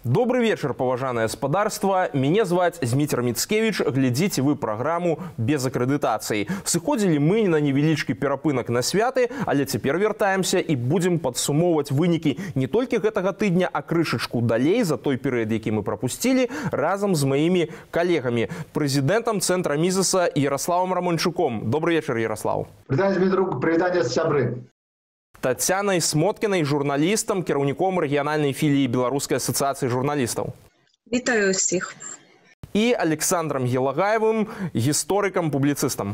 Добрый вечер, поважанае спадарства. Меня звать Зміцер Міцкевіч. Глядзіце вы праграму без акрэдытацыі. Сыходзілі мы на невялічкі перапынак на святы, але цяпер вяртаемся і будзем падсумоўваць вынікі не толькі гэтага тыдня, а крышачку далей за той перыяд, які мы прапусцілі, разам з маімі калегамі, прэзідэнтам Цэнтра Мізеса Ярославам Рамончуком. Добрый вечер, Ярослав. Прывітанне, Змітру, прывітанне сябры. Тацянай Смоткінай, журналістам, кіраўніком рэгіянальнай філіі Беларускай асацыяцыі журналістаў. Вітаю ўсіх. І Александрам Елагаевым, гісторыкам, публіцыстам.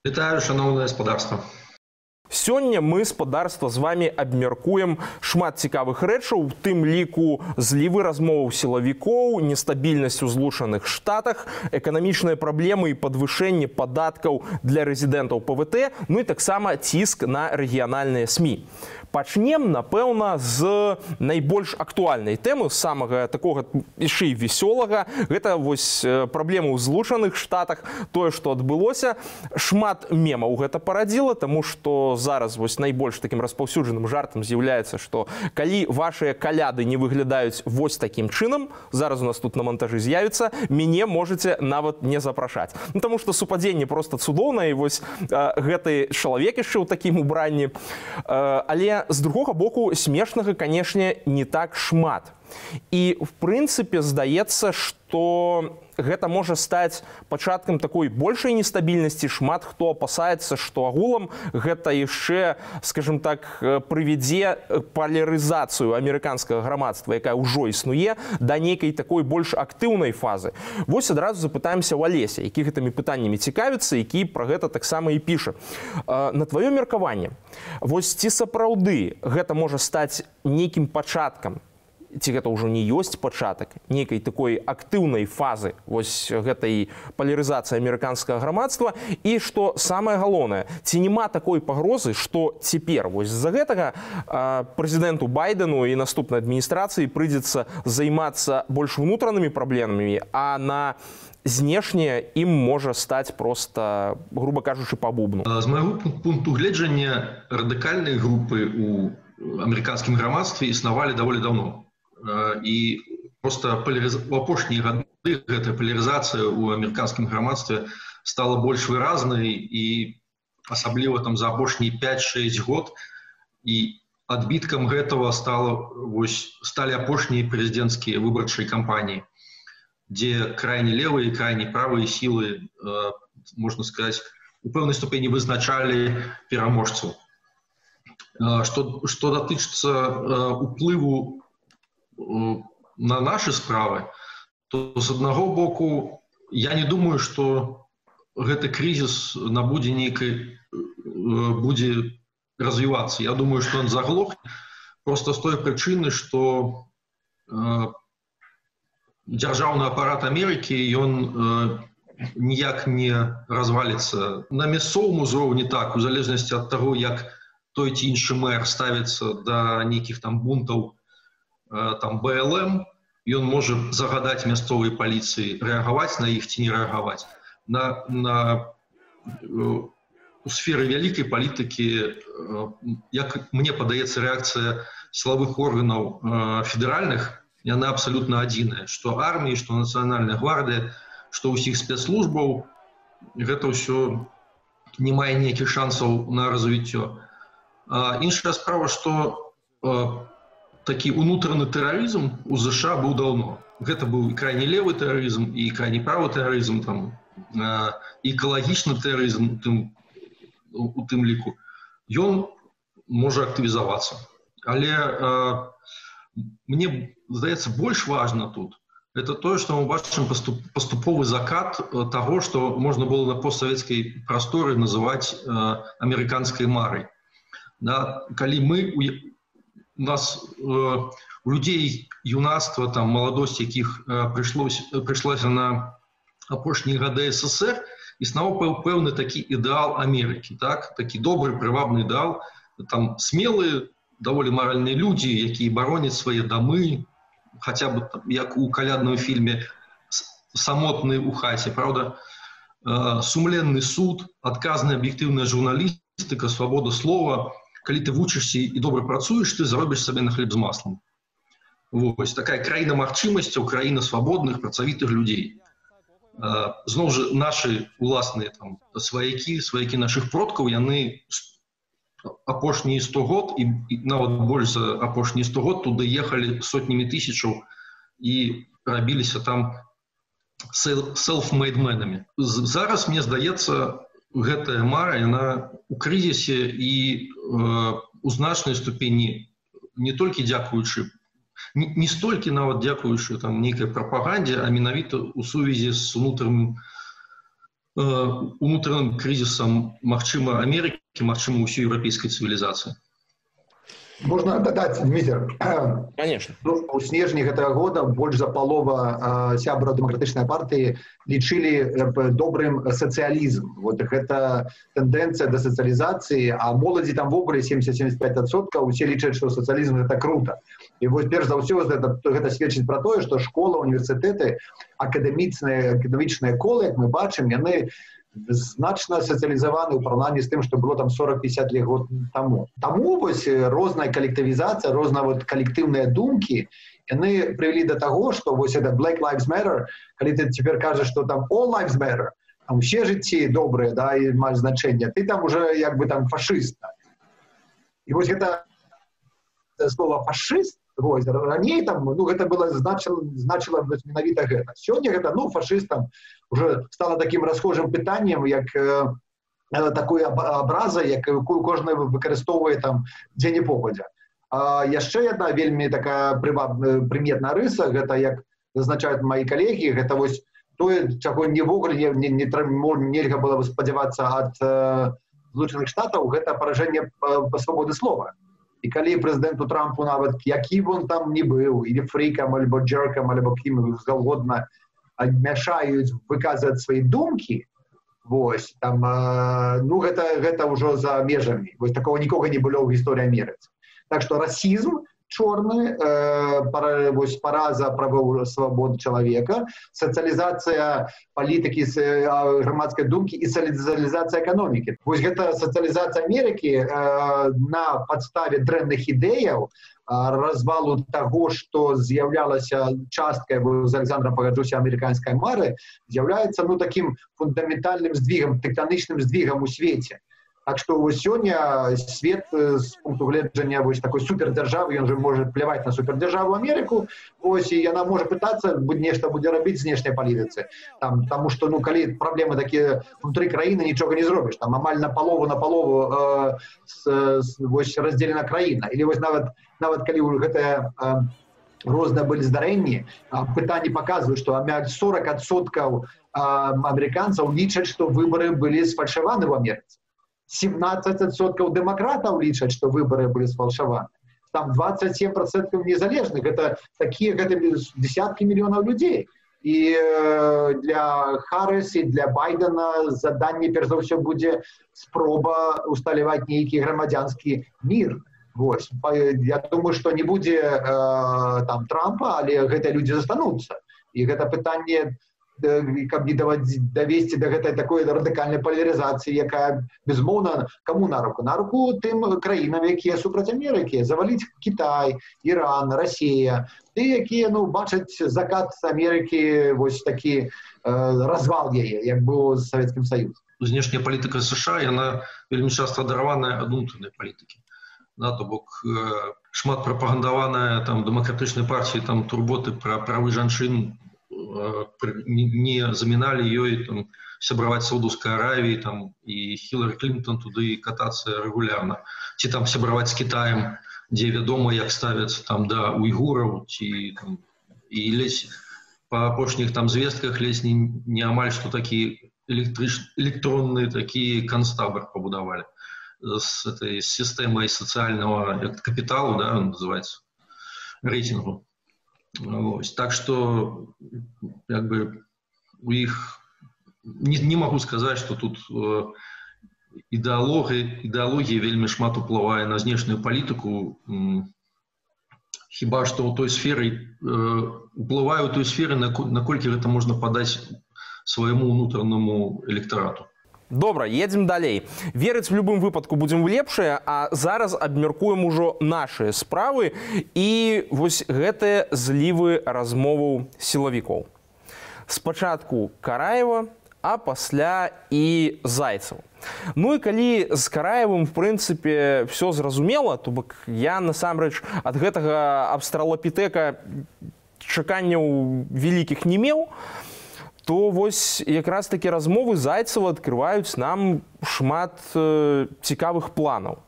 Вітаю, шановнае спадарства. Сёння мы, спадарства, з вами абмяркуем шмат цікавых рэчаў, у тым ліку злівы размоваў сілавікоў, нестабільнасць у Злучаных Штатах, эканамічныя праблемы і падвышэнне падаткаў для рэзідэнтаў ПВТ, ну і таксама ціск на рэгіянальныя СМІ. Пачнем, напэўна, з найбольш актуальнай тэмы, самага такога яшчэ і весёлага. Гэта вось праблемы ў Злучаных Штатах, тое, што адбылося. Шмат мемаў гэта парадзіла, таму што зараз вось найбольш такім распаўсюджаным жартам з'яўляецца, што калі вашыя каляды не выглядаюць вось такім чынам, зараз у нас тут на монтажы з'явіцца, мяне можаце нават не запрашаць. Ну, таму што супадзенне проста цудоўнае, і вось гэты чалавек яшчэ ў такім убранні. Але з другога боку, смешнага, канешне, не так шмат. І, в прынцыпе, здаецца, што гэта можа стаць пачаткам такой большай нестабільнасці. Шмат хто апасаецца, што агулам гэта яшчэ, скажем так, прывядзе палярызацыю амерыканскага грамадства, якая ўжо існуе, да нейкай такой больш актыўнай фазы. Вось адразу запытаемся ў Алеся, які гэтымі пытаннямі цікавіцца, які пра гэта таксама і піша. На тваё меркаванне, вось ці сапраўды гэта можа стаць нейкім пачаткам, ці гэта ўжо не ёсць пачатак нейкай такой актыўнай фазы вось гэтай палярызацыі амерыканскага грамадства, і што самае галоўнае, ці няма такой пагрозы, што цяпер вось з-за гэтага прэзідэнту Байдену і наступнай адміністрацыі прыйдзецца займацца больш унутранымі праблемамі, а на знешне ім можа стаць проста, груба кажучы, па бубну. З майго пункту гледжання радыкальныя групы ў амерыканскім грамадстве існавалі даволі даўно. І просто у апошнія гады гэтая палярызацыя ў амерыканскім грамадстве стала больш выразнай, і асабліва там за апошнія 5-6 год, і адбіткам гэтага сталі апошнія прэзідэнцкія выбарчыя кампаніі, дзе крайне левыя і крайне правыя сілы, можна сказаць, у пэўнай ступені вызначалі пераможцаў. Што датычыцца уплыву на наши справы, то з аднаго боку я не думаю, што гэты крызіс будзе развівацца. Я думаю, што ён заглохне просто з той прычыны, што дзяржаўны апарат Амерыкі, ён ніяк не разваліцца. На мясцовым узроўні так, у залежнасці ад таго, як той ці іншы мэр ставіцца да нейкіх там бунтаў, там БЛМ, ён можа загадаць мясцовай паліцыі рэагаваць на іх ці не рэагаваць. У сферы вялікай палітыкі, як мне падаецца, рэакцыя сілавых органаў федэральных, яна абсалютна адзіная. Што арміі, што нацыянальная гвардыя, што ўсіх спецслужбаў, гэта ўсё не мае ніякіх шансаў на развіццё. Іншая справа, што такі унутраны тэрарызм у ЗША быў даўно. Гэта быў і крайне левы тэрарызм, і крайне правы тэрарызм, і экалагічны тэрарызм у тым ліку. Ён можа актывізавацца. Але мне здаецца, больш важна тут это тое, што мы бачым паступовы закат таго, што можна было на постсавецкай прасторы называць амерыканскай марай. Калі у нас у людзей юнацтва, там, маладосць, якіх прыйшлося на апошнія гады СССР, існаваў пэўны такі ідэал Амерыкі, так? Такі добры, прывабны ідэал. Там смелыя, даволі маральныя людзі, якія бароняць свае дамы, хаця б, як у калядным фільме «Самотны ў хаце», правда? Сумленны суд, адказная аб'ектыўная журналістыка, свабода слова. Калі ты вучышся і добра працуеш, ты заробіш сабе на хлеб з маслом. Вось такая краіна магчымасцяў, краіна свабодных працавітых людзей. Зноў жа нашы уласныя там сваякі нашых продкаў, яны апошнія 100 год і нават больш за апошнія 100 год туды ехалі сотнямі тысячаў і рабіліся там self-made менамі. Зараз, мне здаецца, гэтая мара, яна у крызісе і у значнай ступені не толькі дзякуючы, не столькі нават дзякуючы там нейкай прапагандзе, а менавіта ў сувязі з унутраным крызісам, магчыма, Амерыкі, магчыма, ўсёй еўрапейскай цывілізацыі. Можно додать, Дмитрий? Конечно. У снежні гэтага года больш за палова сябраў дэмакратычнай партыі лічылі добрым сацыялізм. Вот гэта тэндэнцыя да сацыялізацыі, а моладзі там ввогуле 70-75%, усе лічаць, што сацыялізм гэта круто. І вось перш за ўсё гэта сведчыць пра тое, што школа, універсітэты, акадэмічныя колы, як мы бачым, яны значна сацыялізаваны ў параўнанні з тым, што было там 40-50 год таму. Таму вось розная калектывізацыя, розныя калектыўныя думкі, яны прывялі да таго, што вось это Black Lives Matter, калі ты цяпер кажаш, што там All Lives Matter, там усе жыцці добрыя, да, і маюць значэнне, ты там уже як бы там фашыст. І вось гэта слово фашыст, вось, раней там, гэта было значыла менавіта гэта. Сёння гэта, фашыстам уже стало таким расхожим пытаннем, як такой абраза, якую кожны выкарыстоўвае там дзе не попадзя. Яшчэ одна вельмі такая прыметная рыса, гэта, як зазначаюць мои калегі, гэта вось тое, чаго нівогуле нельга было спадзявацца ад Злучаных Штатаў, гэта паражэнне свабоды слова. І калі прэзідэнту Трампу нават, які б он там не быў, или фрикам, альбо джеркам, альбо кім заўгодна, мяшаюць выказваць свае думкі, вось, там, гэта ўжо за межамі. Вось такого нікога не было ў гісторыі Амерыцы. Так што расізм чорны, вось параза правоў свабоды чалавека, сацыялізацыя палітыкі, грамадскай думкі і сацыялізацыя эканомікі. Вось гэта сацыялізацыя Амерыкі на падставе дрэнных ідэяў, развалу таго, што з'яўлялася часткай, з Александром пагаджуся, амерыканскай мары, з'яўляецца такім фундаментальным здвигам, тэктанічным здвигам у свеце. Так што сёння свет з пункту гледжання такой супердзяржавы, ён же можа пляваць на супердзяржаву Амерыку, і яна можа пытацца нешта будзе рабіць знешняй палітыцы. Таму што калі праблемы такія внутры краіны, нічога не зробіш. Там амаль на палову раздзелена краіна. Или нават калі гэтыя розныя былі здарэнні, пытанні паказваюць, што амаль 40% амерыканцаў лічаць, што выбары былі сфальшаваны ў Амерыцы. 17% дэмакратаў лічаць, што выбары былі сфальшаваны. Там 27% незалежных. Гэта десяткі мільёнаў людзей. І для Харріс і для Байдена заданне, перш за ўсё, будзе спроба усталяваць нейкі грамадзянскі мір. Вось. Я думаю, што не будзе там Трампа, але гэтыя людзі застануцца. І гэта пытанне, каб не давесці да гэтай такой радыкальнай палярызацыі, якая, безумоўна, каму на руку? На руку тым краінам, якія супраць Амерыкі. Заваліць Кітай, Іран, Расія. Ты, якія бачаць закат Амерыкі, вось такі развал яе, як быў з Савецкім Саюзам. Знешняя палітыка США, яна вельмі часта адарваная ад унутранай палітыкі. То бок шмат прапагандаваная там дэмакратычнай партіі там турботы пра правы жанчын не заміналі ёй там сябраваць Саудаўскай Аравіі там і Хілары Клінтон туды катацца рэгулярна, ці там сябраваць з Кітаем, дзе вядома, як ставяцца там да уйгураў, ці там і ледзь па апошніх там звестках ледзь не амаль што такі электронны такі канцтабар пабудавалі з этой сістэмай сацыяльнага капіталу, называецца, рэйтингу. Так что у іх не могу сказаць, што тут ідэалогія вельмі шмат уплывае на знешнюю палітыку. Хіба што ў той сферы уплывае ў той сферы, наколькі гэта можна падаць свайму ўнутранаму электарату. Добра, едзем далей. Верыць в любым выпадку будзем в лепшае, а зараз абмяркуем ужо нашыя справы і вось гэтыя злівы размоваў сілавікоў. Спачатку Караева, а пасля і Зайцева. Ну і калі з Караевым, в прынцыпе, все зразумела, то бок я насамрэч ад гэтага абстралапітэка чаканняў вялікіх не меў, то вось якраз такі размовы Зайцева адкрываюць нам шмат цікавых планаў.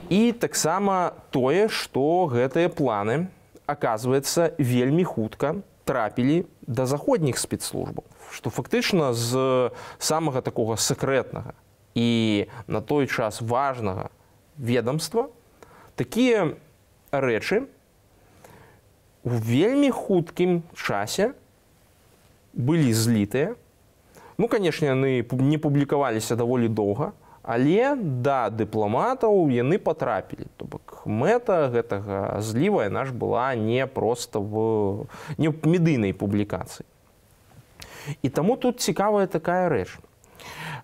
І таксама тое, што гэтыя планы, аказваецца, вельмі хутка трапілі да заходніх спецслужбаў, што фактычна з самага такога сакрэтнага і на той час важнага ведомства такія рэчы у вельмі хуткім часе былі злітыя. Ну, канешне, яны не публікаваліся даволі доўга, але да дыпламатаў яны патрапілі. То бок мэта гэтага зліва яна ж была не проста не в медыйнай публікацыі. І таму тут цікавая такая рэч.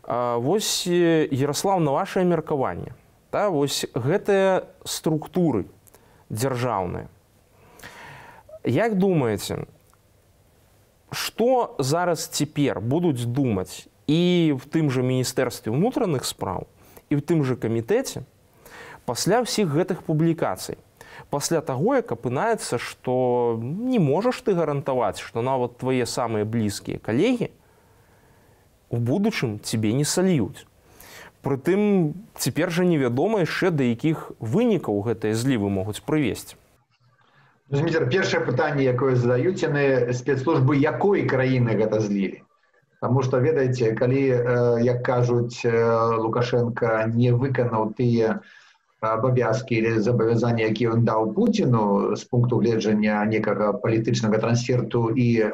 Вось, Ярослав, на вашае меркаванне, вось гэтыя структуры дзяржаўныя. Як думаеце, што зараз цяпер будуць думаць і в тым жа Міністэрстве ўнутраных спраў, і в тым жа камітэце пасля ўсіх гэтых публікацый? Пасля таго, як апынаецца, што не можаш ты гарантаваць, што нават твае самыя блізкія калегі у будучым цябе не сальюць. Прытым, цяпер жа невядома яшчэ, да якіх вынікаў гэтыя злівы могуць прывесці. Дмітрий, першае пытанне, якое задаюць яны, спецслужбы якой краіны гэта злілі? Таму што, ведаеце, калі, як кажуць, Лукашенко не выканаў тыя абавязкі или зобовязания, які ён даў Путіну з пункту гледжання некага палітычнага трансферту і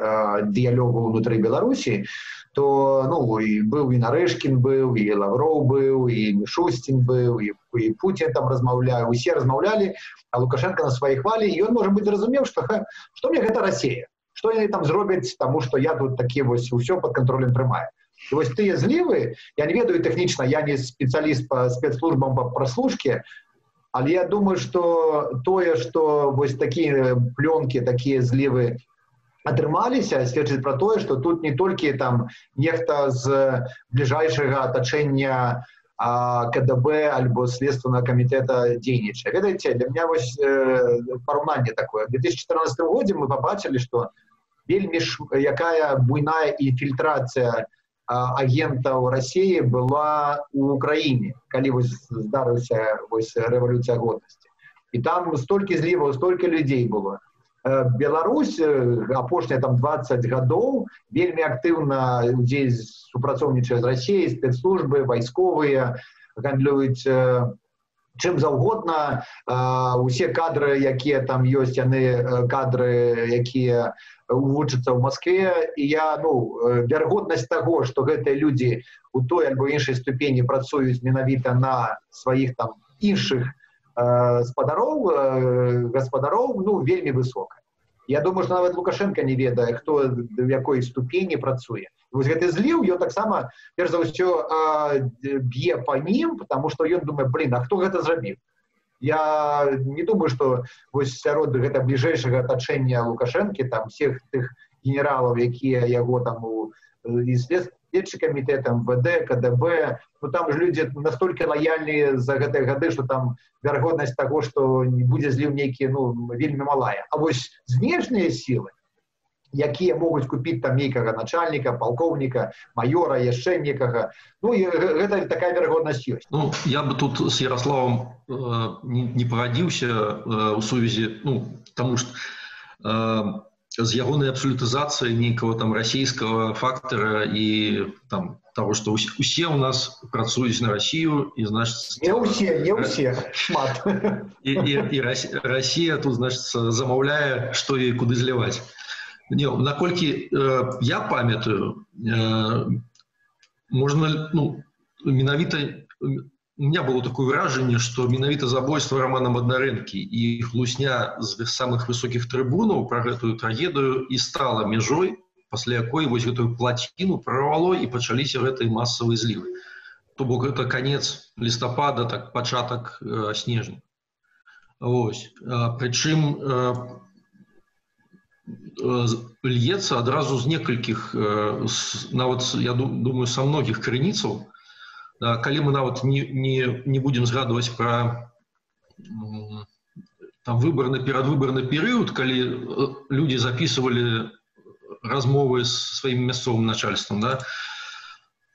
дыялогу ўнутры Беларусі, то і быў і Нарэшкін быў, і Лавроў быў, і Мішустін быў, і Путін там размаўляе, усе размаўлялі, а Лукашенко на сваёй хвалі, і ён, можа быць, зразумеў, што мне гэта Расія, што яны там зробяць, таму што я тут такі вось усё пад кантролем трымаю. І вось тыя злівы, я не ведаю тэхнічна, я не спецыяліст па спецслужбам па праслушке, але я думаю, што тое, што вось такія плёнкі, такія злівы атрымаліся, сведчыць пра тое, што тут не толькі там нехта з бліжэйшага атачэння КДБ альбо Следственного комитета дзейнічае. Ведаеце, для меня вось параўнанне такое. В 2014 годзе мы побачили, што вельмі якая буйная інфільтрацыя агентаў России была у Украине, калі вось здарыўся вось рэвалюцыя годнасці. І там столькі зліваў, столькі людзей было. Беларусь апошнія там 20 гадоў вельмі актыўна супрацоўнічае з Расіяй, спецслужбы, вайсковыя, гандлююць чым заўгодна. Усе кадры, якія там ёсць, яны кадры, якія вучацца ў Маскве. І верагоднасць таго, што гэтыя людзі у той альбо іншай ступені працуюць менавіта на сваіх там іншых гаспадароў, вельмі высока. Я думаю, што нават Лукашенко не ведае, хто в якой ступені працуе. Вось гэты зліў, ён таксама, перш за ўсё, б'е па ім, потому што ён думае, а хто гэта зрабіў? Я не думаю, што вось сярод гэта бліжэйшага атачэння Лукашэнкі, там всех тых генералаў, якія яго там і следчы камітэт, МВД, КДБ, там ж людзі настолькі лаяльныя за гэтыя гады, што там верагоднасць таго, што не будзе зліў нейкі, вельмі малая. А вось знешнія сілы, якія могуць купіць там нейкага начальніка, палкоўніка, майора, яшчэ некага, гэта такая верагоднасць ёсць. Я бы тут з Ярославом не пагадзіўся ў сувязі, таму што з ягонай абсалютызацыяй нейкага там расійскага фактара і там того, што усе ў нас працуюць на Расію, і, значыць... Не ўсе, шмат. І Расія тут, значыць, замаўляе, што і куды зліваць. Наколькі я памятаю, можна, менавіта у меня было такое выражение, что менавіта забойство Романа Бондаренки и хлусня з самых высоких трибунаў про эту трагедию и стала межой, после якой вось гэтую плотину прорвало и пачаліся гэтыя массовые зливы. То бок это конец листопада, так початок снежня. Вось. Причым льецца адразу з некалькіх, нават, я думаю, са многіх крыніцаў. Калі мы нават не будем згадваць про перадвыбарны перыяд, калі люди записывали размовы з сваім мясцовым начальствам, да,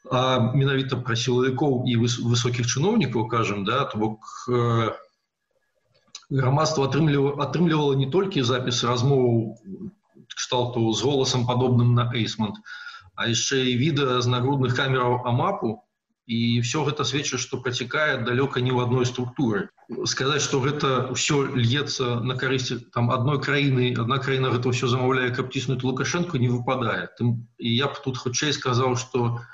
а менавіта про сілавікоў і высокіх чыноўнікаў, кажам, да, то бок грамадства атрымлівала не толькі запісы размоваў кшталту з голасам падобным на Эйсмонт, а яшчэ і відэа з нагрудных камераў АМАПу, і все гэта сведчыць, што працякае далёка не ў адной структуры. Сказаць, што гэта ўсё льецца на карысць там адной краіны, адна краіна гэта ўсё замаўляе, каб ціснуць Лукашэнку, не выпадае. І я б тут хутчэй сказаў, што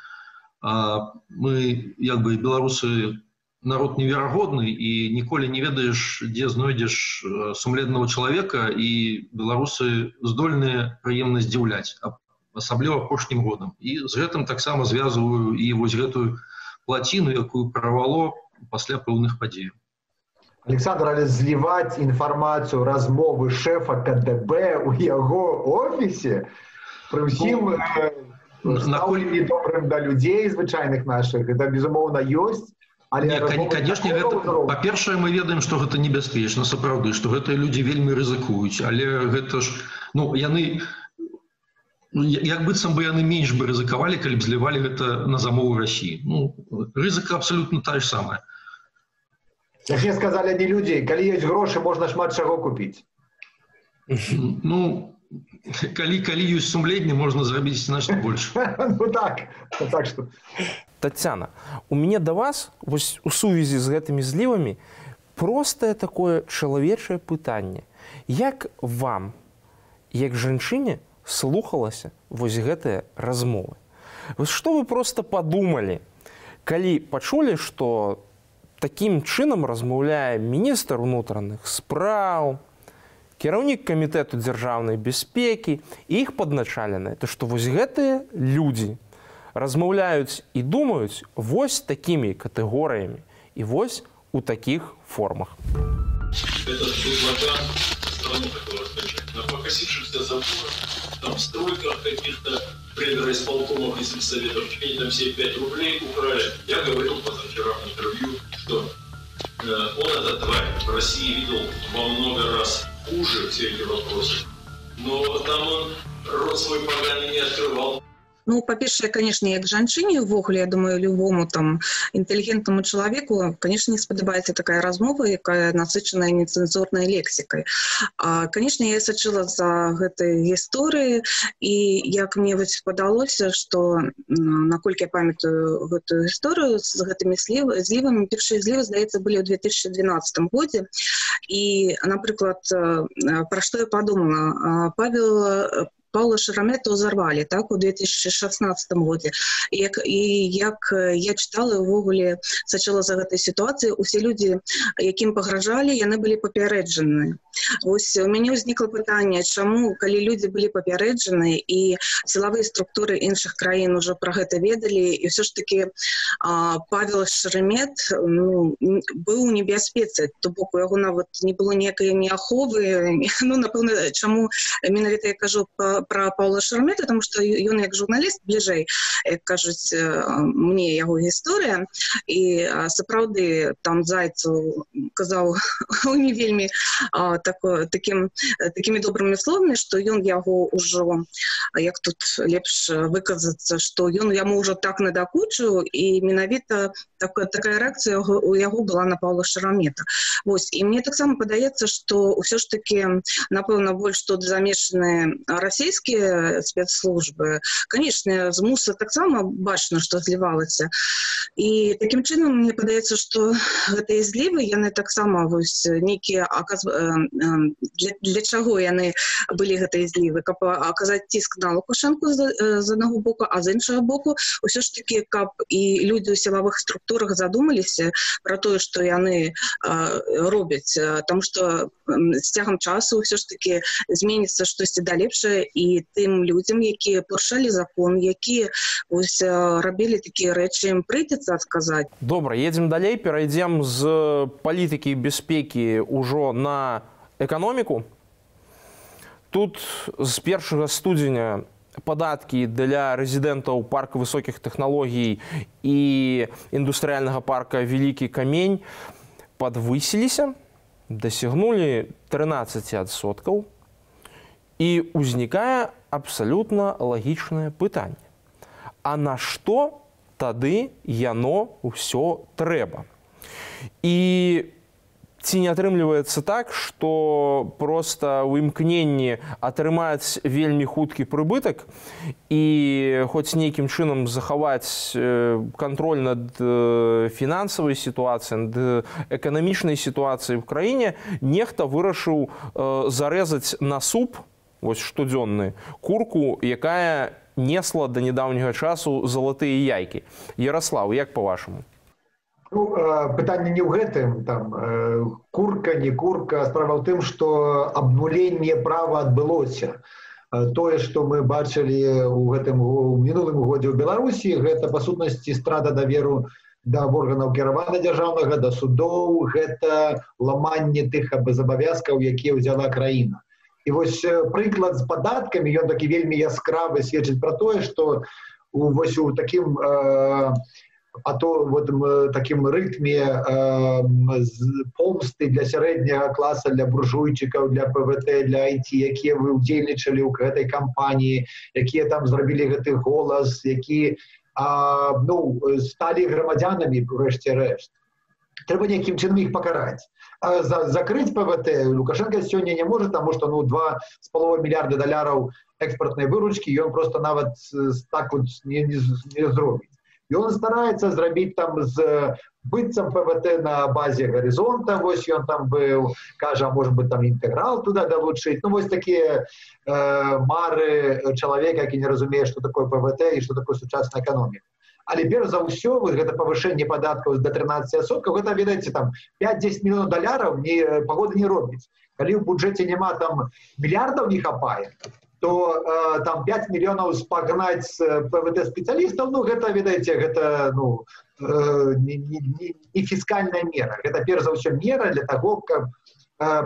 мы, як бы, беларусы, народ неверагодны, і ніколі не ведаеш, дзе знойдзеш сумленнага чалавека, і беларусы здольныя прыемна здзіўляць, асабліва апошнім годам. І з гэтым таксама звязваю і вось гэтую плотину, якую прорвало пасля пэўных падзеяў. Александр, але зліваць інфармацыю размовы шэфа КДБ у яго офісе пры ўсім стаўленні добрым да людзей звычайных нашых, гэта, безумоўна, ёсць. Конечно, па-першае, мы ведаем, што гэта небяспечна, сапраўды, што гэтыя людзі вельмі рызыкуюць, але гэта ж, яны, як быццам бы яны менш бы рызыкавалі, калі б злівалі гэта на замову Расіі. Рызыка абсалютна тая ж самая. Як мне сказалі адні людзі, калі ёсць грошы, можна шмат чаго купіць. Калі ёсць сумленне, можна зрабіць значна больш. Так што... Тацяна, у мяне да вас вось у сувязі з гэтымі злівамі простае такое чалавечае пытанне. Як вам, як жанчыне, слухалася вось гэтыя размовы? Вось што вы проста падумалі, калі пачулі, што такім чынам размаўляе міністр унутраных спраў, кіраўнік камітэту дзяржаўнай бяспекі і іх падначаленыя, то што вось гэтыя людзі размаўляюць і думаюць вось такімі катэгорыямі і вось у такіх формах. Этот предлаган стране, которая на покосившихся заборах, там стройках каких-то предраисполкомов и сельсоветов, они там все 5 рублей украли. Я говорил позавчера в интервью, что он, этот тварь, в России видел во много раз хуже все эти вопросы, но там он рот свой поганый не открывал. Па-першае, канешне, як жанчыне, увогуле, я думаю, любому там інтэлігентнаму чалавеку, канешне, не спадабаецца такая размова, якая насычаная нецэнзурнай лексікай. Канешне, я сачыла за гэтай гісторыяй, і як мне падалося, што, наколькі я памятаю гэтую гісторыю з гэтымі злівамі, першыя злівы, здаецца, былі ў 2012 годзе, і, напрыклад, пра што я падумала, Паўла Шерамета ўзарвалі, так, у 2016 годзе. І як я чытала, увогуле сачыла за гэтай сітуацыяй, усе людзі, якім пагражалі, яны былі папярэджаны. Вось у мяне ўзнікла пытанне, чаму, калі людзі былі папярэджаны і сілавыя структуры іншых краін ужо пра гэта ведалі, і ўсё ж такі Павел Шерамет быў у небяспецы, то бок у яго нават не было ніякай аховы. Напэўна, чаму менавіта я кажу про Паўла Шерамета, тому што ён як журналіст бліжэй, як кажуць, мне яго гісторыя, і сапраўды там Зайцу казаў не вельмі такімі добрымі словамі, што ён яго ўжо, як тут лепш выказацца, што ён яму ўжо так надакучыў, і менавіта такая рэакцыя у яго была на Паўла Шерамета. Вось, і мне таксама падаецца, што ўсё ж такі, напэўна, больш тут замешаны расійскія спецслужбы. Канешне, з МУСа таксама бачна, што злівалася. І такім чынам, мне падаецца, што гэтыя злівы, яны таксама нейкія для чаго яны былі гэтыя злівы, каб аказаць ціск на Лукашенку з аднаго боку, а з іншага боку ўсё ж таки, каб і людзі ў сілавых структурах задумаліся пра тое, што яны робяць, таму што з цягам часу ўсё ж таки зменіцца штосьці да лепшае і тым людзям, якія парушалі закон, якія рабілі такія рэчы, ім прыйдзецца адказаць. Добра, едзем далей, перайдзем з палітыкі і бяспекі ўжо на эканоміку. Тут з 1 студзеня падаткі для рэзідэнтаў парка высокіх тэхналогій і індустрыяльнага парка Вялікі Камень падвысіліся, дасягнулі 13%. І ўзнікае абсалютна лагічнае пытанне. А на што тады яно ўсё трэба? І ці не атрымліваецца так, што проста ў імкненні атрымаць вельмі хуткі прыбытак і хоць нейкім чынам захаваць кантроль над фінансавай сітуацыяй, над эканамічнай сітуацыяй в краіне, нехта вырашыў зарэзаць на суп, вось штодзённы, курку, якая несла да нядаўняга часу залатыя яйкі. Ярослаў, як па-вашаму? Ну, пытанне не ў гэтым, там, курка, не курка, справа ў тым, што абнуленне права адбылося. Тое, што мы бачылі ў мінулым годзе ў Беларусі, гэта, па сутнасці, страта даверу да органаў кіравання дзяржаўнага, да судоў, гэта ламанне тых абавязкаў, якія ўзяла краіна. І вось прыклад з падаткамі, ён такі вельмі яскравы сведчыць пра тое, што вось у такім такім рытме помсты для сярэдняга класа, для буржуйчыкаў, для ПВТ, для IT, якія вы ўдзельнічалі ў гэтай кампаніі, якія там зрабілі гэты голас, які сталі грамадзянамі, урэшце рэшт. Трэба нейкім чынам іх пакараць. Закрыць ПВТ Лукашенко сёння не можа, таму што $2,5 мільярда экспартнай выручкі ён проста нават так не зробіць. Ён стараецца зрабіць там з быццам ПВТ на базе Горизонта, вось ён там быў, кажа, может быть, там інтэграл туды далучыць. Ну, вось такія мары чалавека, які не разумее, што такое ПВТ і што такое сучасная эканоміка. Але перш за ўсё, гэта павышэнне падаткаў да 13%, гэта, ведаеце, там $5-10 мільёнаў пагода не робіць. Калі ў бюджэце няма там мільярдаў не хапае, то там 5 мільёнаў спагнаць ПВТ спецыялістаў, ну, гэта, ведаеце, гэта, ну, не фіскальная мера. Гэта, перш за ўсё, мера для таго, каб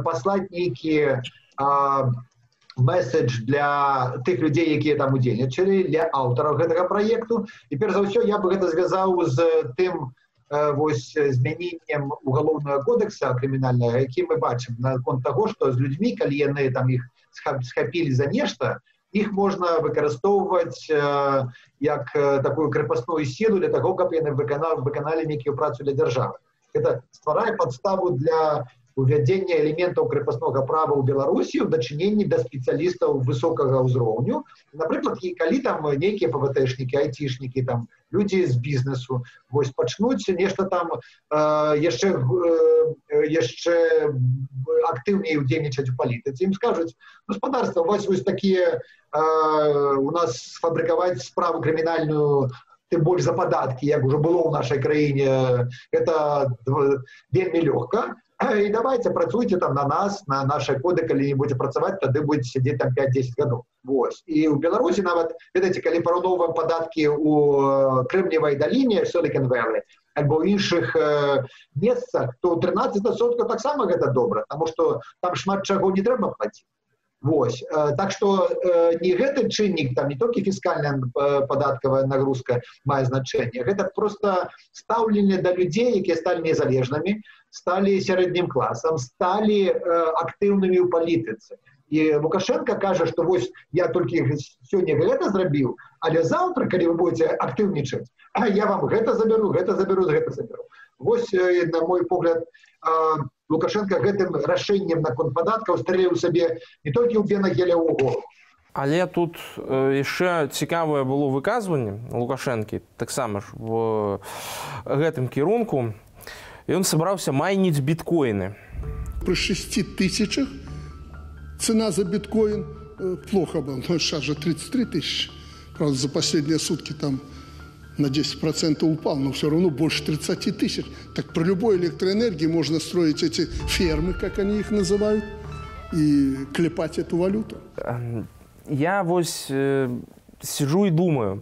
паслаць нейкі месседж для тых людзей, якія там удзельнічалі, для аўтараў гэтага праекту. І, перш за ўсё, я бы гэта звязаў з тым вось змяненнем уголовного кодекса крымінальнага, які мы бачым наконт таго, што з людзьмі, калі яны там іх схапілі за нешта, іх можна выкарыстоўваць як такую крепостную силу для того, каб яны выканалі нейкую працу для дзяржавы. Гэта стварае падставу для увядзення элементаў крепостнога права ў Беларусі ў дачыненні да спецыялістаў высокага ўзроўню. Напрыклад, калі там нейкія ПВТшнікі, айцішнікі, там людзі з бізнесу вось пачнуць нешта там яшчэ актыўней удзельнічаць у палітыцы. Ім скажуць: гаспадарства, у вас вось такія у нас сфабрыкаваць справу крымінальную, тым больш за падаткі, як ужо было ў нашай краіне, гэта вельмі лёгка. І давайте працуйте там на нас, на нашай коды, калі не будете працаваць, тады будете сидзець там 5-10 гадоў. Вось. І ў Беларусі нават, ведаеце, калі параўноўваем падаткі ў Крэмневай даліне, Silicon Valley, альбо ў іншых месцах, то 13% таксама гэта добра, таму што там шмат чаго не трэба плаціць. Вось. Так што не гэты чыннік, там не толькі фіскальная падаткавая нагрузка мае значэнне, гэта проста стаўленне да людзей, якія сталі незалежнымі, сталі сярэднім класам, сталі актыўнымі ў палітыцы. І Лукашенко кажа, што вось я толькі сёння гэта зрабіў, але заўтра, калі вы будете актыўнічаць, я вам гэта заберу, гэта заберу, гэта заберу. Вось, на мой погляд, Лукашенко гэтым рашэннем наконт падаткаў стрэліў сабе не толькі ў Бенагеля ў голову. Але тут яшчэ цікавае было выказванне Лукашэнкі, таксама ж в гэтым кірунку. Ён сабраўся майніць біткоіны. при 6 тысячах цена за биткоин плохо была. Но сейчас же 33 тысячи. Правда, за последние сутки там на 10% упал, но все равно больше 30 тысяч. Так при любой электроэнергии можно строить эти фермы, как они их называют, и клепать эту валюту. Я вот сижу и думаю.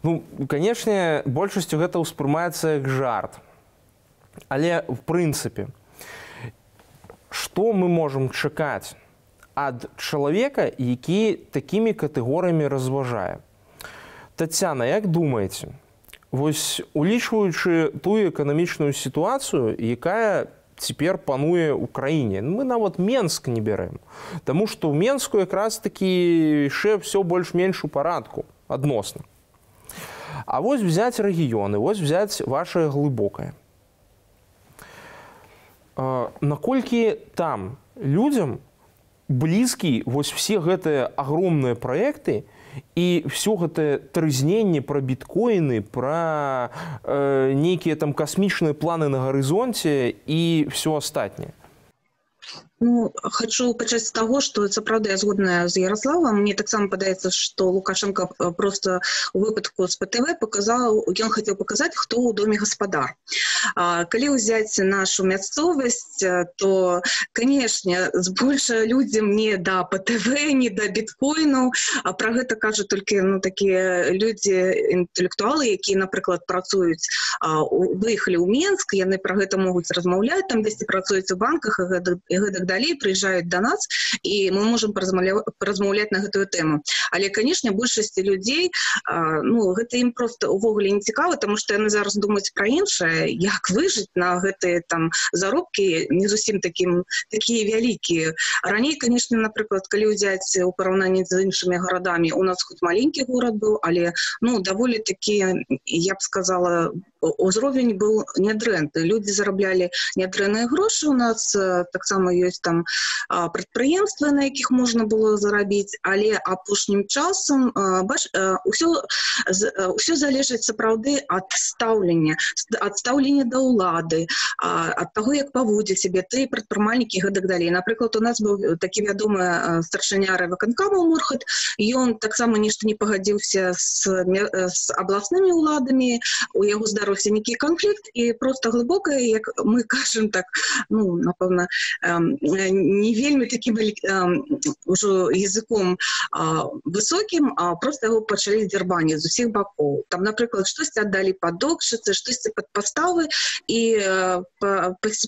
Ну, конечно, большасцю гэта ўспрымаецца як жарт. Але, в прынцыпе, што мы можам чакаць ад чалавека, які такімі катэгорыямі разважае? Тацяна, як думаеце, вось улічваючы тую эканамічную сітуацыю, якая цяпер пануе ў краіне, мы нават Менск не бярэм, таму што ў Менску якраз такі яшчэ ўсё больш-менш у парадку, адносна. А вось взять рэгіёны, вось взять ваше глыбокае. Наколькі там людзям блізкі вось все гэтыя агромныя праекты і ўсё гэтае трызненне пра біткоіны, пра нейкія там касмічныя планы на гарызонце і ўсё астатняе? Ну, хочу пачаць з таго, што сапраўды я згодная з Ярославам. Мне таксама падаецца, што Лукашенко просто у выпадку з ПТВ ён хацеў паказаць, хто ў доме гаспадар. Калі ўзяць нашу мясцовасць, то, канешне, збольша людзям не да ПТВ, не да біткоінаў, а пра гэта кажуць толькі такія людзі, інтэлектуалы, якія, напрыклад, працуюць, выехалі ў Менск, яны пра гэта могуць размаўляць, там дзесьці працуюць у банках і гэтак далей, прыязджаюць да нас, і мы можам паразмаўляць на гэтую тэму. Але, канешне, большасці людзей, гэта ім проста увогуле не цікава, таму што яны зараз думаюць пра іншае, як выжыць на гэтыя там заробкі не зусім такія вялікія. Раней, канешне, напрыклад, калі ўзяць у параўнанні з іншымі гарадамі, у нас хоць маленькі горад быў, але даволі такі, я б сказала, узровень быў нядрэнны. Людзі зараблялі нядрэнныя грошы, у нас таксама ёсць там прадпрыемствы, на якіх можна было зарабіць, але апошнім часам ўсё залежыць сапраўды ад стаўлення да ўлады, ад таго, як паводзіць сябе тыя прадпрымальнікі і гэтак далей. Напрыклад, у нас быў такі вядомы старшыня райвыканкама Мурхат, ён таксама нешта не пагадзіўся з абласнымі ўладамі, у яго здарыўся нейкі канфлікт, і проста глыбока, як мы кажам так, напэўна, не вельмі такім ужо языком высокім, а проста яго пачалі дзярбаніць з усіх бакоў. Там, напрыклад, штосьці аддалі пад докшыцы, штосьці пад паставы, і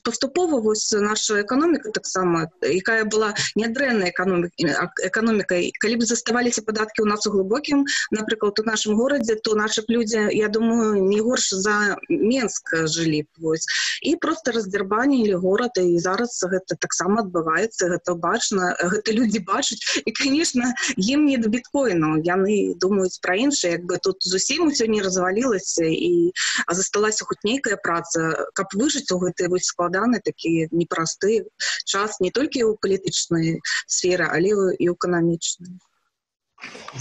паступова вось наша эканоміка таксама, якая была нядрэннай эканомікай, калі б заставаліся падаткі ў нас у глыбокім, напрыклад, у нашым горадзе, то нашы людзі, я думаю, не горш за Менск жылі б. І проста раздзярбанілі горад, і зараз гэта таксама адбываецца, гэта бачна, гэта людзі бачаць, і, канешне, ім не да біткоінаў, яны думаюць пра іншае, як бы тут зусім усё не развалілася, і засталася хоць нейкая праца, каб выжыць у гэтай вось складаны такі непросты час, не толькі ў палітычнай сферы, але і ў эканамічнай.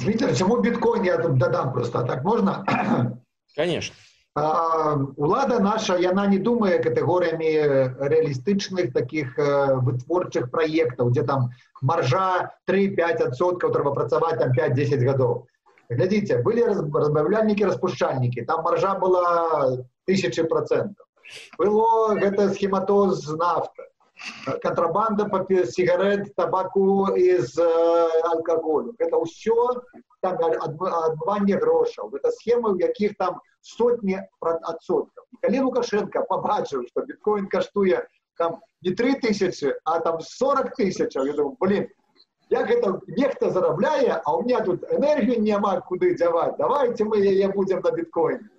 Дмитрий, чему биткоин я тут додам просто, так можно? Конечно. Улада наша, яна не думае катэгорыямі рэалістычных такіх вытворчых праектаў, дзе там маржа 3-5%, трэба працаваць там 5-10 гадоў. Глядзіце, былі разбавляльнікі-распушчальнікі, там маржа была 1000%. Было гэта схематоз нафта, контрабанда сигарет, табаку і з алкаголю. Гэта ўсё там адмыванне грошаў. Гэта схемы, у якіх там сотні адсоткаў. І калі Лукашенко побачыў, што біткоін каштуе там не 3000, а там 40 000, я думаю, як гэта нехта зарабляе, а у меня тут энергію няма куды дзяваць, давайте мы яе будзем на біткоіне.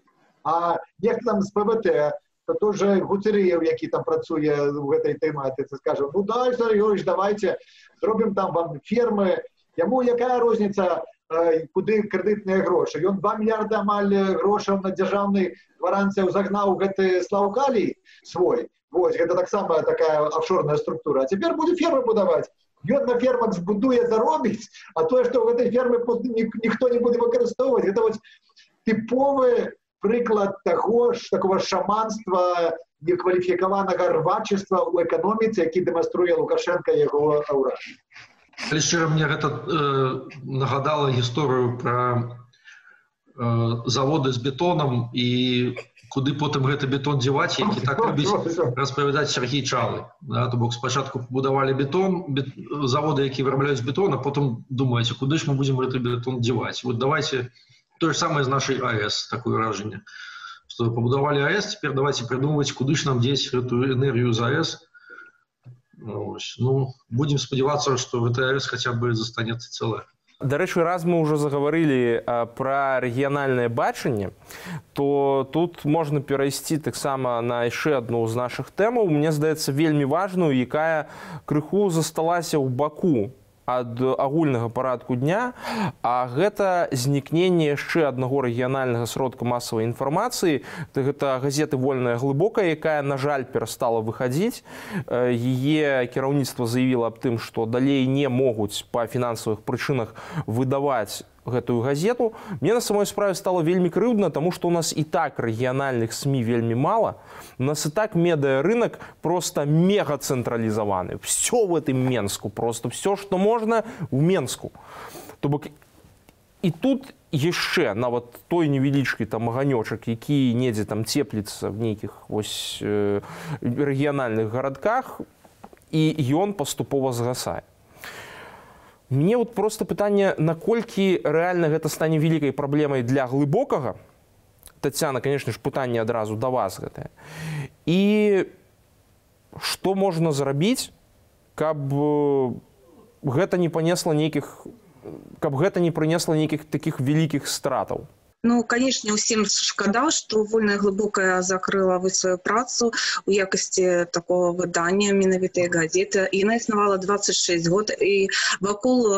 А нехта там з ПВТ, то тоже Гуцерыев, які там працуе в гэтай тэматыцы, скажа, да, Сергеевич, давайте зробім там вам фермы. Яму якая розніца, куды крэдытныя грошы? Ён 2 мільярда амаль грошаў на дзяржаўнай гарантыі загнаў гэты слаўкалій свой. Вось, гэта таксама такая офшорная структура. А цяпер будзе фермы будаваць. Ён на фермах збудуе, заробіць, а тое, што ў гэтай фермы ніхто не будзе выкарыстоўваць, гэта вось тыповы прыклад такого шаманства, некваліфікаванага рвачества ў эканоміцы, які дэманструе Лукашенко яго ўрад. Але шчыра, мне гэта нагадала гісторыю пра заводы з бетонам і куды потым гэты бетон дзеваць, які так любіць распавядаць Сергей Чалы. То бок спачатку пабудавалі бетон, заводы, які вырабляюць бетон, а потым думаеце, куды ж мы будзем гэты бетон дзеваць. Вот давайте тое ж самае з нашай АЭС, такое ўражанне. Што пабудавалі АЭС, цяпер давайте придумваць, куды ж нам дзець гэтую энергію з АЭС. Ну, будем спадзявацца, што гэты АЭС хаця бы застанецца цэлая. Дарэчы, раз мы ўжо загаварылі пра рэгіянальнае бачанне, то тут можна перайсці таксама на яшчэ адну з нашых тэмаў. Мне здаецца, вельмі важную, якая крыху засталася ў баку ад агульнага парадку дня, а гэта знікненне яшчэ аднаго рэгіянальнага сродка масавай інфармацыі. Гэта газета «Вольная глыбокая», якая, на жаль, перастала выхадзіць. Яе кіраўніцтва заявіла аб тым, што далей не могуць па фінансавых прычынах выдаваць гэтую газету. Мне на самой справе стало вельмі крыўдна, таму што у нас і так рэгіянальных СМІ вельмі мала. У нас і так медыарынак просто мега цэнтралізаваны. Все в этом Менску, просто все, што можна в Менску. То бок і тут яшчэ нават той невялічкі там аганёчак, які недзе там цепліцца в нейкіх вось рэгіянальных гарадках, і ён паступова згасае. Мне вот просто пытанне, наколькі рэальна гэта стане вялікай праблемай для глыбокага. Тацяна, конечно ж, пытанне адразу да вас гэтае. І што можна зрабіць, каб гэта не прынесла нейкіх такіх вялікіх стратаў? Ну, конечно, усім шкада, што «Вольная глыбокая» закрыла сваю працу у якасці такого выдання, менавітай газеты. Яна існавала 26 год, і вакол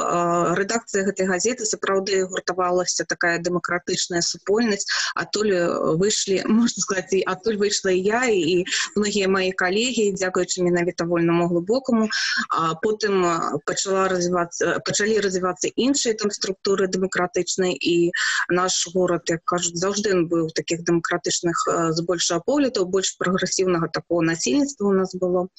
рэдакцыі гэтай газеты сапраўды гуртавалася такая дэмакратычная супольнасць. Адтуль выйшлі, можна сказаць, адтуль выйшла і я, і многія мае калегі, дзякуючы менавіта «Вольнаму глыбокаму». Потым пачалі развівацца іншыя там структуры дэмакратычныя, і наш горад, як кажуць, заўжды ён быў такіх дэмакратычных збольшага поглядаў, больш прагрэсіўнага такого насельніцтва у нас было.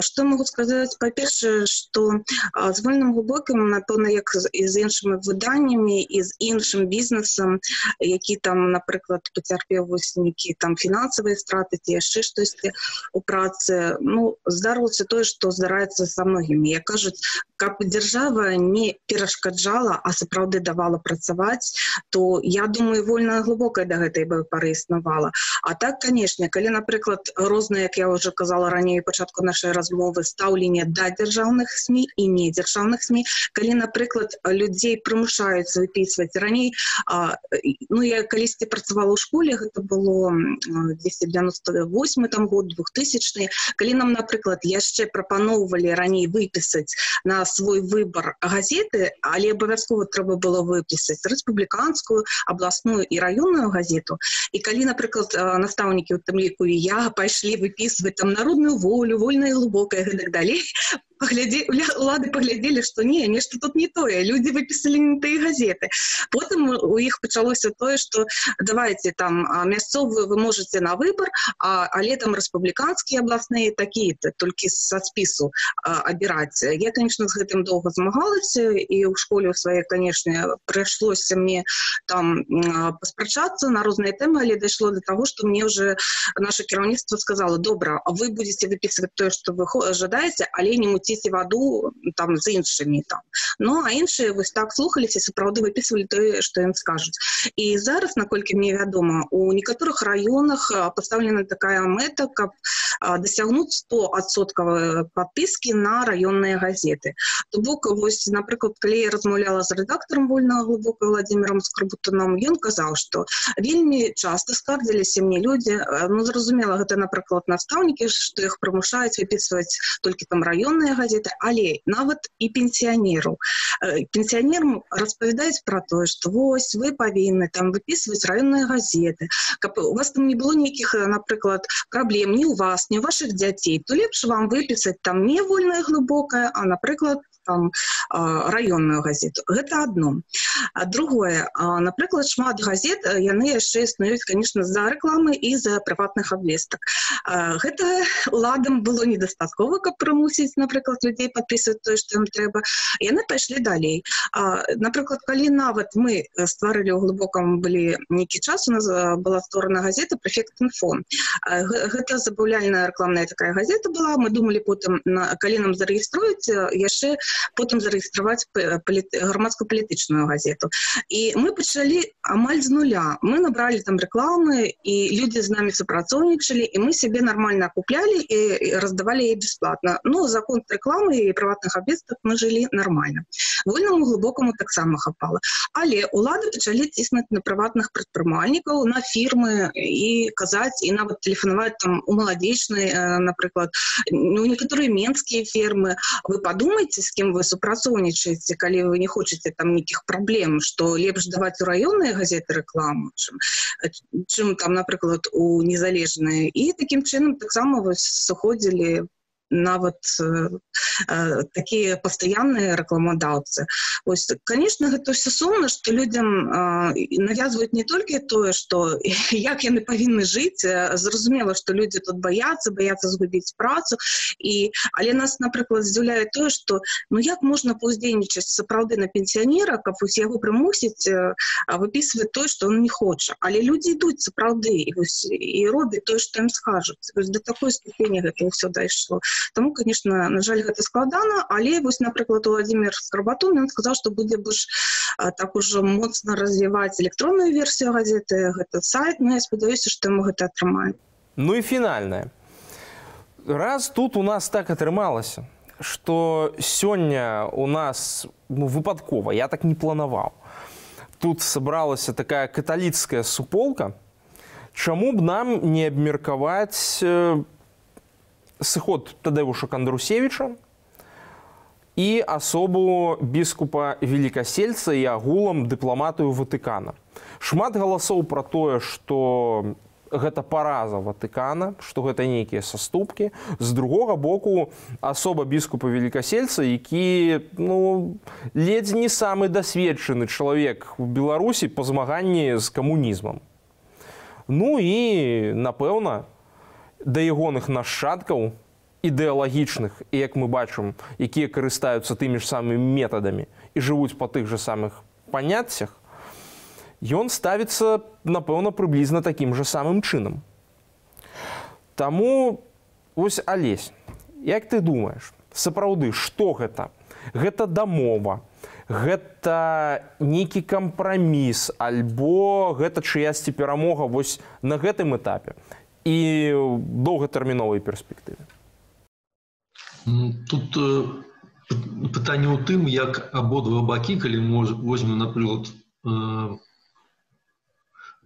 Што могу сказаць? Па-першае, што з «Вольным глыбокім», напэўна, як і з іншымі выданнямі, і з іншым бізнесам, які там, напрыклад, пацярпеў вось нейкія там фінансавыя страты, ці яшчэ штосьці у працы, ну, здарылася тое, што здараецца са многімі. Як кажуць, каб дзяржава не перашкаджала, а сапраўды давала працаваць, то я думаю, «Вольная глыбокая» да гэтай пары існавала. А так, канешне, калі, напрыклад, розныя, як я ўжо казала раней, пачатку нашай размовы, стаўленне да дзяржаўных СМІ і недзяржаўных СМІ, калі, напрыклад, людзей прымушаюць выпісваць раней, ну, я калісьці працавала ў школе, гэта было 1998 там год, 2000-й, калі нам, напрыклад, яшчэ прапаноўвалі раней выпісаць на свой выбар газеты, але абавязкова трэба было выпісаць рэспубліканскую, абласную і раённую газету. І калі, напрыклад, настаўнікі, у тым ліку і я, пайшлі выпісваць там «Народную волю», «Вольная глыбокая» і так далей, улады паглядзелі, што не, нешта тут не тое, людзі выпісалі не тыя газеты. Потым у іх пачалося тое, што давайте там мясцовую вы можаце на выбар, але там рэспубліканскія абласныя такія-то, толькі са спісу абіраць. Я, конечно, з гэтым доўга змагалася, і ў школе ў сваёй, конечно, прыйшлося мне там паспрачацца на розныя тэмы, але дайшло до таго, што мне уже наше кіраўніцтва сказала: добра, вы будете выпісваць тое, што вы жадаеце, але не муціце ваду там з іншымі там. Ну, а іншыя вось так слухаліся, сапраўды выпісвалі тое, што ім скажуць. І зараз, наколькі мне вядома, у некаторых раёнах пастаўлена такая мэта, каб дасягнуць 100% падпіскі на раённыя газеты. То бок, вось, напрыклад, калі я размаўляла з рэдактарам «Вольнага глыбокага» Владимиром Скарбутаном, ён казаў, што вельмі часта скардзіліся мне людзі, ну, зразумела, гэта, напрыклад, настаўнікі, што іх прымушаюць выпісваць толькі там раённыя газеты, але нават і пенсіянеру. Пенсіянерам распавядаюць пра тое, што вось вы павінны там выпісваць раённыя газеты, каб у вас там не было нейкіх, напрыклад, праблем ні ў вас, ні ў вашых дзяцей, то лепш вам выпісаць там не «Вольная глыбокая», а, напрыклад, там раённую газету. Гэта адно. А другое, напрыклад, шмат газет, яны яшчэ існуюць, конечно, за рэкламы і за прыватных абвестак. Гэта уладам было недастаткова, каб прымусіць, напрыклад, людзей падпісваць тое, што ім трэба. Яны пайшлі далей. Напрыклад, калі нават мы стварылі ў глыбокам былі нейкі час, у нас была створана газета «Префект-Інфо». Гэта забаўляльная рэкламная такая газета была. Мы думалі потым, калі нам зарэгіструюць, яшчэ потым зарэгістраваць грамадска-палітычную газету. І мы пачалі амаль з нуля. Мы набралі там рэкламы, і людзі з намі супрацоўнічалі, і мы сябе нармальна акуплялі і раздавалі яе бясплатна. Ну, за конт рэкламы і прыватных абвестак мы жылі нармальна. Вольнаму глыбокаму таксама хапала. Але улады пачалі ціснуць на прыватных прадпрымальнікаў, на фірмы і казаць, і нават тэлефанаваць там у маладзечнай, напрыклад, ну, некаторыя менскія фірмы. Вы падумайце, з кім вы супрацоўнічаеце, калі вы не хочаце там нейкіх праблем, што лепш даваць у раённыя газеты рэкламу, чым там, напрыклад, у незалежныя. І такім чынам таксама вось сыходзілі нават такія пастаянныя рэкламадаўцы. Вось, конечно, гэта ўсё сумна, што людзям навязваюць не толькі тое, што як яны павінны жыць, зразумела, што людзі тут баяцца згубіць працу, але нас, напрыклад, здзіўляе тое, што ну як можна паўздзейнічаць сапраўды на пенсіянера, каб вось яго прымусіць выпісваць тое, што он не хоча. Але людзі ідуць сапраўды і робяць тое, што ім скажуць. Вось да такой ступені гэта ўсё дайшло. Таму, конечно, на жаль, гэта складана, але вось, напрыклад, Владимир Скарбатун, ён сказаў, што будзе больш так ужо моцна развіваць электронную версію газеты, гэта сайт, но я спадзяюся, што яму гэта атрымае. Ну і фінальнае. Раз тут у нас так атрымалася, што сёння у нас выпадкова, я так не планаваў, тут сабралася такая каталіцкая суполка, чаму б нам не абмеркаваць сыход Тадеуша Кандрусевіча і асобу біскупа Велікасельца і агулам дыпламатыю Ватыкана. Шмат галасоў пра тое, што гэта параза Ватыкана, што гэта нейкія саступкі. З другога боку, асоба біскупа Велікасельца, які ледзь не самы дасведчаны чалавек у Беларусі па змаганні з камунізмам. Ну і, напэўна, да ягоных нашчадкаў ідэалагічных, і, як мы бачым, якія карыстаюцца тымі ж самымі метадамі і жывуць па тых жа самых паняццях, ён ставіцца, напэўна, прыблізна такім жа самым чынам. Таму, вось, Алесь, як ты думаеш, сапраўды, што гэта? Гэта дамова, гэта нейкі кампраміс, альбо гэта чыясьці перамога вось на гэтым этапе і доўгатэрміновай перспектыве? Тут пытанне ў тым, як абодва бакі, калі мы возьмем, напрыклад,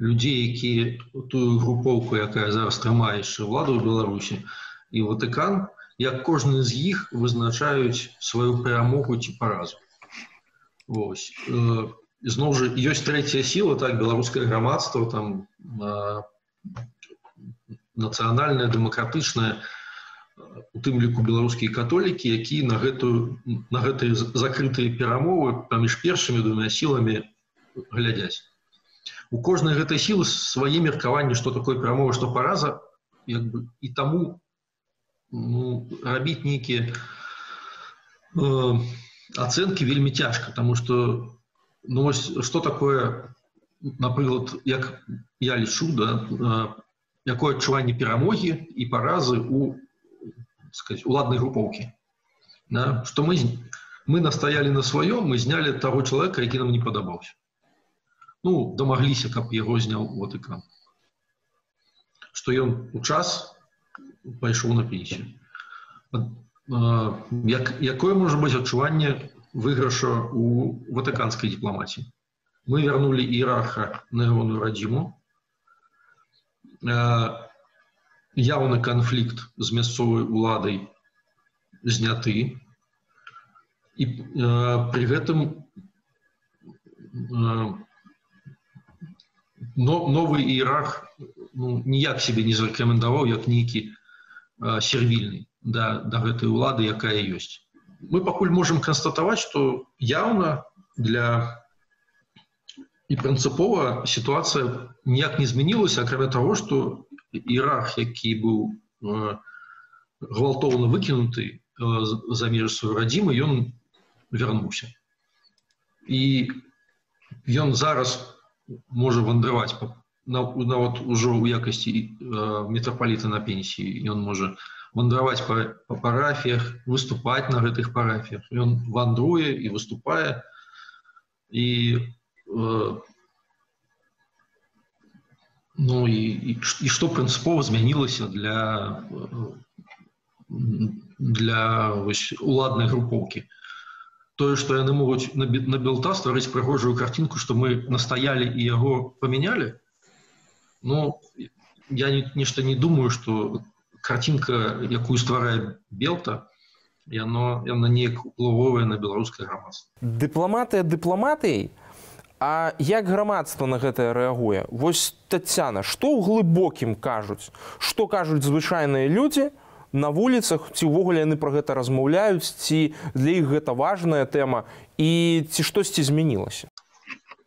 людзей, якія тую групоўку, якая зараз трымае яшчэ ўладу ў Беларусі, і Ватыкан, як кожны з іх вызначаюць сваю перамогу ці паразу. Вось. Зноў жа, ёсць трэцяя сіла, так, беларускае грамадства, там, нацыянальнае, дэмакратычнае, у тым ліку беларускія католікі, якія на гэтыя закрытыя перамовы паміж першымі двума сіламі глядзяць. У кожнай гэтай сілы свае меркаванні, што такое перамова, што параза, і таму рабіць нейкія ацэнкі вельмі цяжка, таму што што такое, напрыклад, як я лічу, якое адчуванне перамогі і паразы у уладнай групоўкі. Што мы настаялі на сваём, мы знялі таго чалавека, які нам не падабаўся. Дамагліся, каб яго зняў Ватыкан. Што ён у час пайшоў на пенсію. Якое можа быць адчуванне выйграша у ватыканскай дыпламатіі? Мы вярнулі іерарха на ягоную радзіму. Яўны канфлікт з мясцовай уладай зняты. І пры гэтым новы іерарх ніяк сябе не зарэкамендаваў як нейкі сервільны да гэтай улады, якая ёсць. мы пакуль можем констатаваць, што яўна для і прынцыпова сітуацыя ніяк не змянілася, акрамя таго, што Ірак, які быў гвалтоўна выкінуты за межы сваёй радзімы, ён вярнуўся. І ён зараз можа вандраваць нават ужо ў якасці мітрапаліта на пенсіі. Ён можа вандраваць па парафіях, выступаць на гэтых парафіях. Ён вандруе і выступае. І што прынцыпова змянілася для уладнай групоўкі. Тое, што яны могуць на білта стварыць прыгожую карцінку, што мы настаялі і яго памянялі, я нешта не думаю, што карцінка, якую стварае Белта, яна неяк уплывовая на беларускае грамадства. Дыпламатыя дыпламатыяй, а як грамадства на гэта рэагуе? Вось, Тацяна, што ў глыбокім кажуць? Што кажуць звычайныя людзі на вуліцах? Ці ўвогуле яны пра гэта размаўляюць? Ці для іх гэта важная тэма? І ці штосьці змянілася?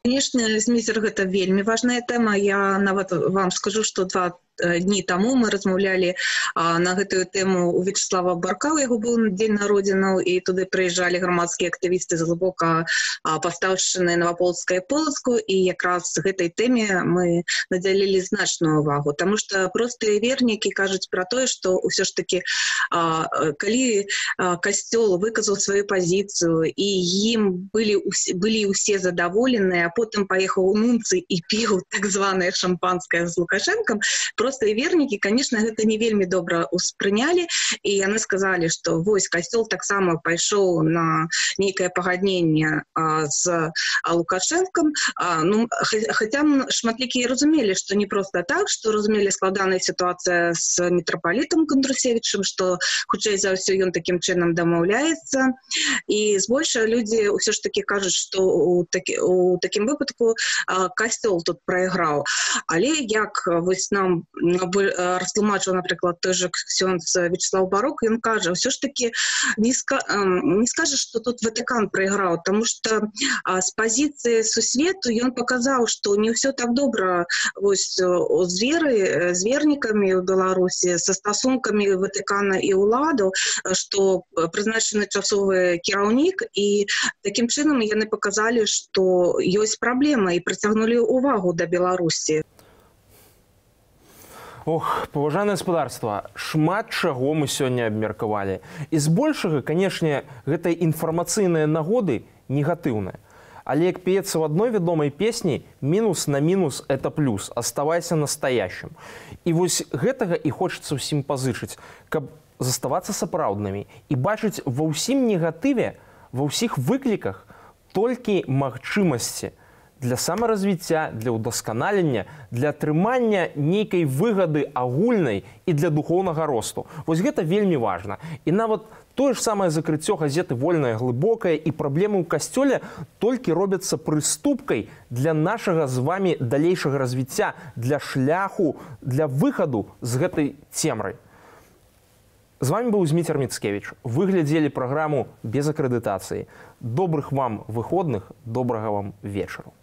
Конечно, Зміцер, гэта вельмі важная тэма. Я нават вам скажу, што 2 дні таму мы размаўлялі на гэтую тэму у Вячеслава Барка, у яго быў дзень народзінаў, і туды прыязджалі грамадскія актывісты з глыбока паўстаўшчыны Новаполацка і Полацку, і якраз гэтай тэме мы надзялілі значную ўвагу, таму што простыя вернікі кажуць пра тое, што ўсё ж такі калі касцёл выказаў сваю пазіцыю і ім былі ўсе задаволеныя, а потым паехаў у нунцы і піў так званае шампанскае з Лукашэнкам, простыя вернікі, конечно, гэта не вельмі добра ўспрынялі, і яны сказалі, што вось касцёл таксама пайшоў на нейкае пагадненне з Лукашэнкам. Хаця шматлікія разумелі, што не проста так, што разумелі складаная сітуацыя з мітрапалітам Кандрусевічым, што хутчэй за ўсё ён такім чынам дамаўляецца. І збольшага людзі ўсё ж такі кажуць, што у такім выпадку касцёл тут прайграў. Але як вось нам растлумачыў, напрыклад, той жа ксёндз Вячеслав Барок, ён кажа, ўсё ж такі не скажа, што тут Ватыкан прайграў, таму што з пазіцыі сусвету ён паказаў, што не ўсё так добра вось з вернікамі ў Беларусі, са стасункамі Ватыкана і ўладаў, што прызначаны часовы кіраўнік, і такім чынам яны паказалі, што ёсць праблема, і прыцягнулі ўвагу да Беларусі. Ох, паважанае гаспадарства, шмат чаго мы сёння абмеркавалі. І збольшага, канешне, гэтыя інфармацыйныя нагоды негатыўныя. Але як пеецца в адной вядомай песні, мінус на мінус – это плюс, аставайся настоящим. І вось гэтага і хочацца ўсім пазычыць, каб заставацца сапраўднымі і бачыць ва ўсім негатыве, ва ўсіх выкліках толькі магчымасці для самаразвіцця, для ўдасканалення, для атрымання нейкай выгады агульнай і для духоўнага росту. Вось гэта вельмі важна. І нават тое ж самае закрыццё газеты «Вольная глыбокая» і праблемы ў касцёле толькі робяцца прыступкай для нашага з вамі далейшага развіцця, для шляху, для выхаду з гэтай цемры. З вами быў Зміцер Міцкевіч. Вы глядзелі праграму без акрэдытацыі. Добрых вам выходных, добрага вам вечару.